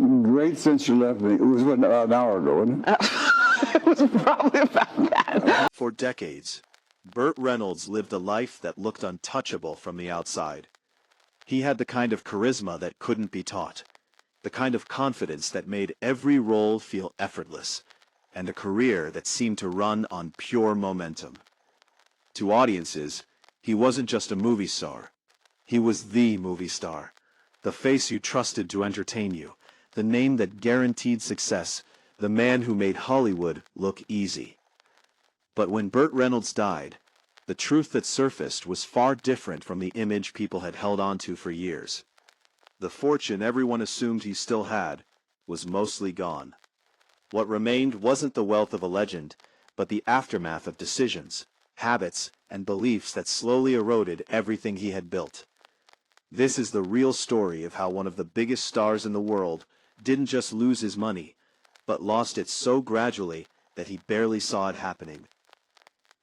great since you left me. It was what, an hour ago, wasn't it? It was probably about that. For decades, Burt Reynolds lived a life that looked untouchable from the outside. He had the kind of charisma that couldn't be taught, the kind of confidence that made every role feel effortless, and a career that seemed to run on pure momentum. To audiences, he wasn't just a movie star. He was the movie star, the face you trusted to entertain you, the name that guaranteed success, the man who made Hollywood look easy. But when Burt Reynolds died, the truth that surfaced was far different from the image people had held on to for years. The fortune everyone assumed he still had was mostly gone. What remained wasn't the wealth of a legend, but the aftermath of decisions, habits, and beliefs that slowly eroded everything he had built. This is the real story of how one of the biggest stars in the world didn't just lose his money, but lost it so gradually that he barely saw it happening.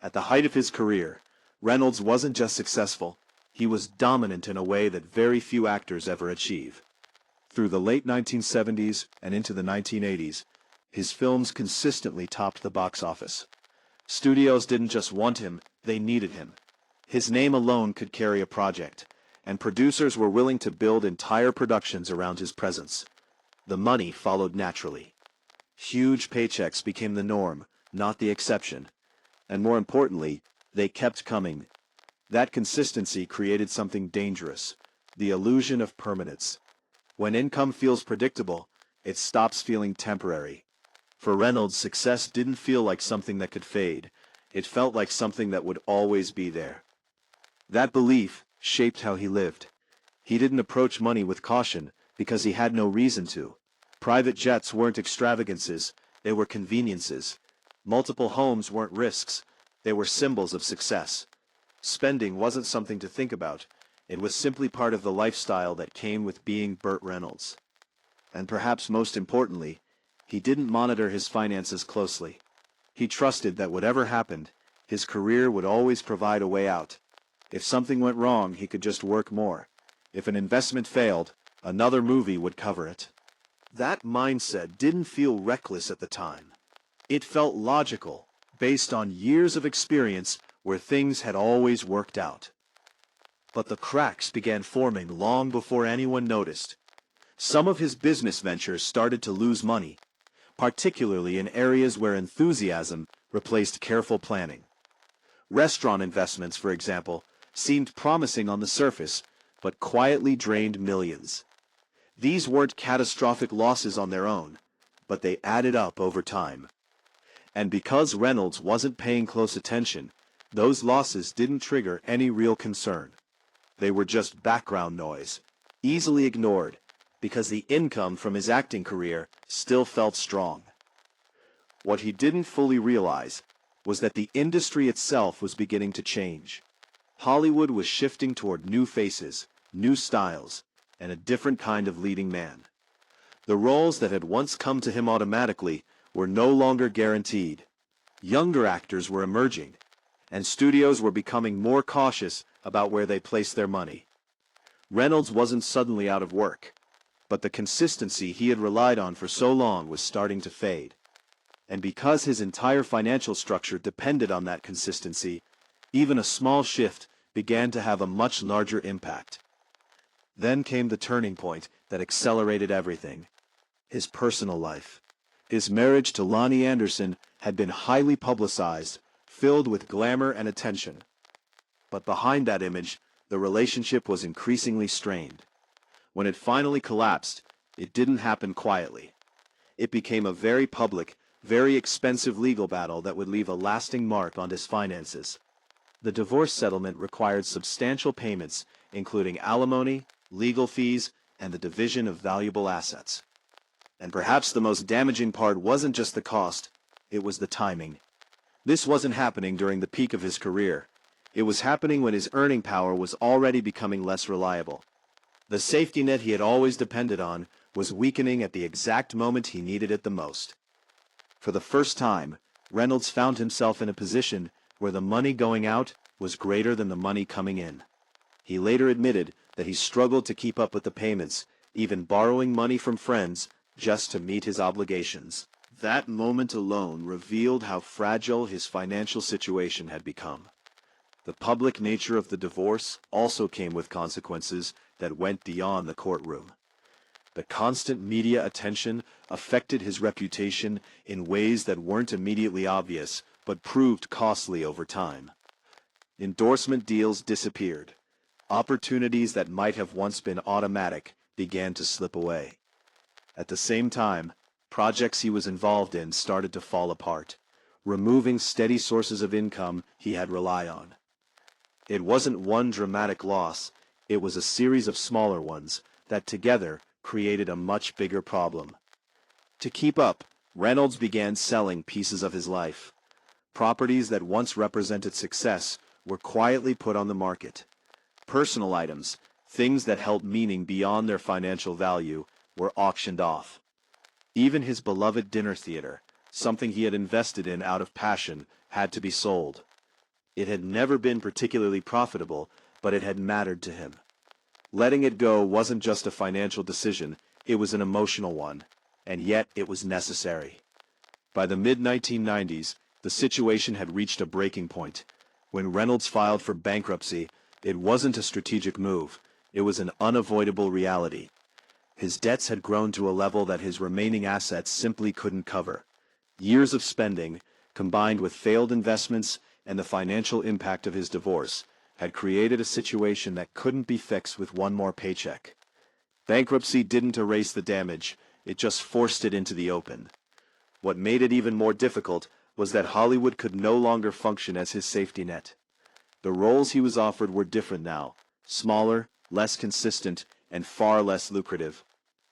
At the height of his career, Reynolds wasn't just successful, he was dominant in a way that very few actors ever achieve. Through the late 1970s and into the 1980s, his films consistently topped the box office. Studios didn't just want him, they needed him. His name alone could carry a project, and producers were willing to build entire productions around his presence. The money followed naturally. Huge paychecks became the norm, not the exception. And more importantly, they kept coming. That consistency created something dangerous, the illusion of permanence. When income feels predictable, it stops feeling temporary. For Reynolds, success didn't feel like something that could fade. It felt like something that would always be there. That belief shaped how he lived. He didn't approach money with caution because he had no reason to. Private jets weren't extravagances, they were conveniences. Multiple homes weren't risks, they were symbols of success. Spending wasn't something to think about, it was simply part of the lifestyle that came with being Burt Reynolds. And perhaps most importantly, he didn't monitor his finances closely. He trusted that whatever happened, his career would always provide a way out. If something went wrong, he could just work more. If an investment failed, another movie would cover it. That mindset didn't feel reckless at the time. It felt logical, based on years of experience where things had always worked out. But the cracks began forming long before anyone noticed. Some of his business ventures started to lose money, particularly in areas where enthusiasm replaced careful planning. Restaurant investments, for example, seemed promising on the surface, but quietly drained millions. These weren't catastrophic losses on their own, but they added up over time. And because Reynolds wasn't paying close attention, those losses didn't trigger any real concern. They were just background noise, easily ignored, because the income from his acting career still felt strong. What he didn't fully realize was that the industry itself was beginning to change. Hollywood was shifting toward new faces, new styles, and a different kind of leading man. The roles that had once come to him automatically were no longer guaranteed. Younger actors were emerging, and studios were becoming more cautious about where they placed their money. Reynolds wasn't suddenly out of work, but the consistency he had relied on for so long was starting to fade. And because his entire financial structure depended on that consistency, even a small shift began to have a much larger impact. Then came the turning point that accelerated everything: his personal life. His marriage to Lonnie Anderson had been highly publicized, filled with glamour and attention. But behind that image, the relationship was increasingly strained. When it finally collapsed, it didn't happen quietly. It became a very public, very expensive legal battle that would leave a lasting mark on his finances. The divorce settlement required substantial payments, including alimony, legal fees, and the division of valuable assets. And perhaps the most damaging part wasn't just the cost, it was the timing. This wasn't happening during the peak of his career. It was happening when his earning power was already becoming less reliable. The safety net he had always depended on was weakening at the exact moment he needed it the most. For the first time, Reynolds found himself in a position where the money going out was greater than the money coming in. He later admitted that he struggled to keep up with the payments, even borrowing money from friends just to meet his obligations. That moment alone revealed how fragile his financial situation had become. The public nature of the divorce also came with consequences that went beyond the courtroom. The constant media attention affected his reputation in ways that weren't immediately obvious, but proved costly over time. Endorsement deals disappeared. Opportunities that might have once been automatic began to slip away. At the same time, projects he was involved in started to fall apart, removing steady sources of income he had relied on. It wasn't one dramatic loss, it was a series of smaller ones that together created a much bigger problem. To keep up, Reynolds began selling pieces of his life. Properties that once represented success were quietly put on the market. Personal items, things that held meaning beyond their financial value, were auctioned off. Even his beloved dinner theater, something he had invested in out of passion, had to be sold. It had never been particularly profitable, but it had mattered to him. Letting it go wasn't just a financial decision, it was an emotional one, and yet it was necessary. By the mid-1990s, the situation had reached a breaking point. When Reynolds filed for bankruptcy, it wasn't a strategic move, it was an unavoidable reality. His debts had grown to a level that his remaining assets simply couldn't cover. Years of spending, combined with failed investments and the financial impact of his divorce, had created a situation that couldn't be fixed with one more paycheck. Bankruptcy didn't erase the damage, it just forced it into the open. What made it even more difficult was that Hollywood could no longer function as his safety net. The roles he was offered were different now, smaller, less consistent, and far less lucrative.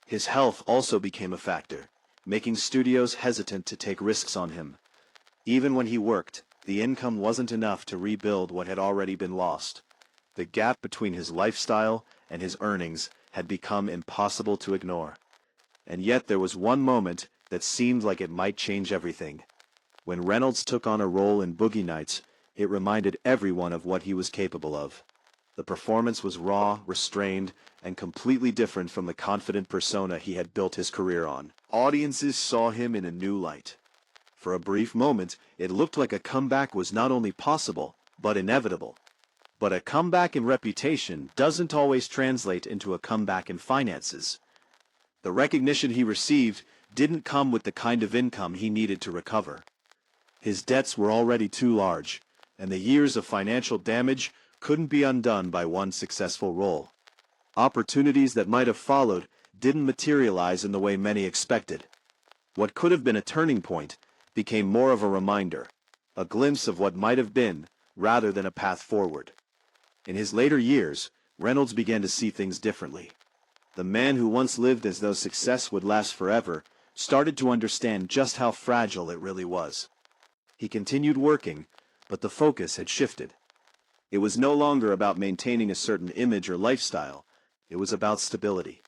His health also became a factor, making studios hesitant to take risks on him. Even when he worked, the income wasn't enough to rebuild what had already been lost. The gap between his lifestyle and his earnings had become impossible to ignore. And yet there was one moment that seemed like it might change everything. When Reynolds took on a role in Boogie Nights, it reminded everyone of what he was capable of. The performance was raw, restrained, and completely different from the confident persona he had built his career on. Audiences saw him in a new light. For a brief moment, it looked like a comeback was not only possible, but inevitable. But a comeback in reputation doesn't always translate into a comeback in finances. The recognition he received didn't come with the kind of income he needed to recover. His debts were already too large, and the years of financial damage couldn't be undone by one successful role. Opportunities that might have followed didn't materialize in the way many expected. What could have been a turning point became more of a reminder, a glimpse of what might have been, rather than a path forward. In his later years, Reynolds began to see things differently. The man who once lived as though success would last forever started to understand just how fragile it really was. He continued working, but the focus had shifted. It was no longer about maintaining a certain image or lifestyle. It was about stability,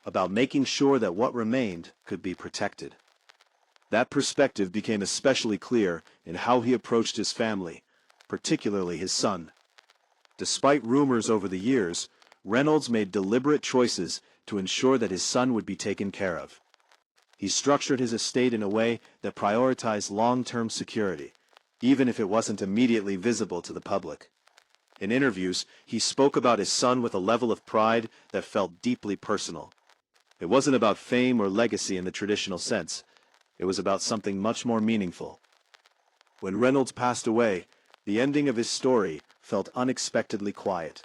about making sure that what remained could be protected. That perspective became especially clear in how he approached his family, particularly his son. Despite rumors over the years, Reynolds made deliberate choices to ensure that his son would be taken care of. He structured his estate in a way that prioritized long-term security, even if it wasn't immediately visible to the public. In interviews, he spoke about his son with a level of pride that felt deeply personal. It wasn't about fame or legacy in the traditional sense. It was about something much more meaningful. When Reynolds passed away, the ending of his story felt unexpectedly quiet.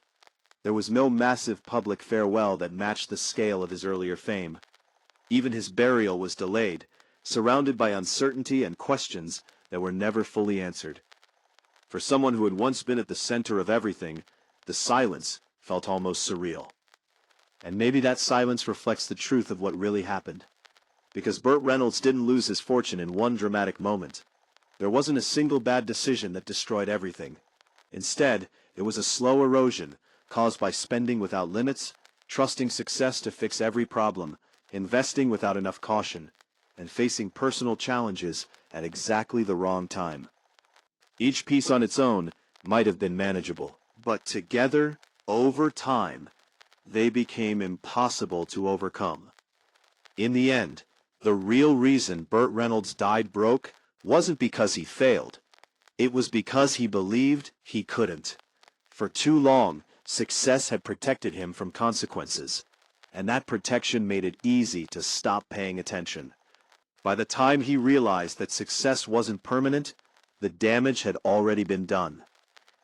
There was no massive public farewell that matched the scale of his earlier fame. Even his burial was delayed, surrounded by uncertainty and questions that were never fully answered. For someone who had once been at the center of everything, the silence felt almost surreal. And maybe that silence reflects the truth of what really happened. Because Burt Reynolds didn't lose his fortune in one dramatic moment. There wasn't a single bad decision that destroyed everything. Instead, it was a slow erosion caused by spending without limits, trusting success to fix every problem, investing without enough caution, and facing personal challenges at exactly the wrong time. Each piece on its own might have been manageable, but together, over time, they became impossible to overcome. In the end, The real reason Burt Reynolds died broke wasn't because he failed. It was because he believed he couldn't. For too long, success had protected him from consequences, and that protection made it easy to stop paying attention. By the time he realized that success wasn't permanent, the damage had already been done.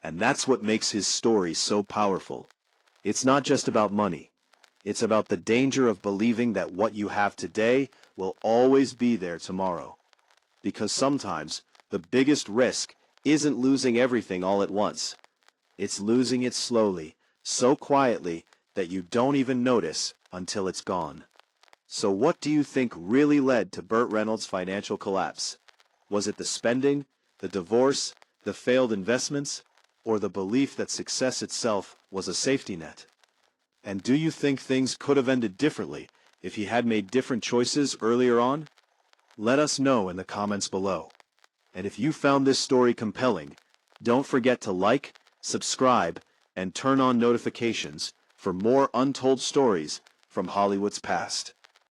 And that's what makes his story so powerful. It's not just about money. It's about the danger of believing that what you have today will always be there tomorrow. Because sometimes, the biggest risk isn't losing everything all at once. It's losing it slowly, so quietly that you don't even notice until it's gone. So what do you think really led to Burt Reynolds' financial collapse? Was it the spending, the divorce, the failed investments, or the belief that success itself was a safety net? And do you think things could have ended differently if he had made different choices earlier on? Let us know in the comments below. And if you found this story compelling, don't forget to like, subscribe, and turn on notifications for more untold stories from Hollywood's past.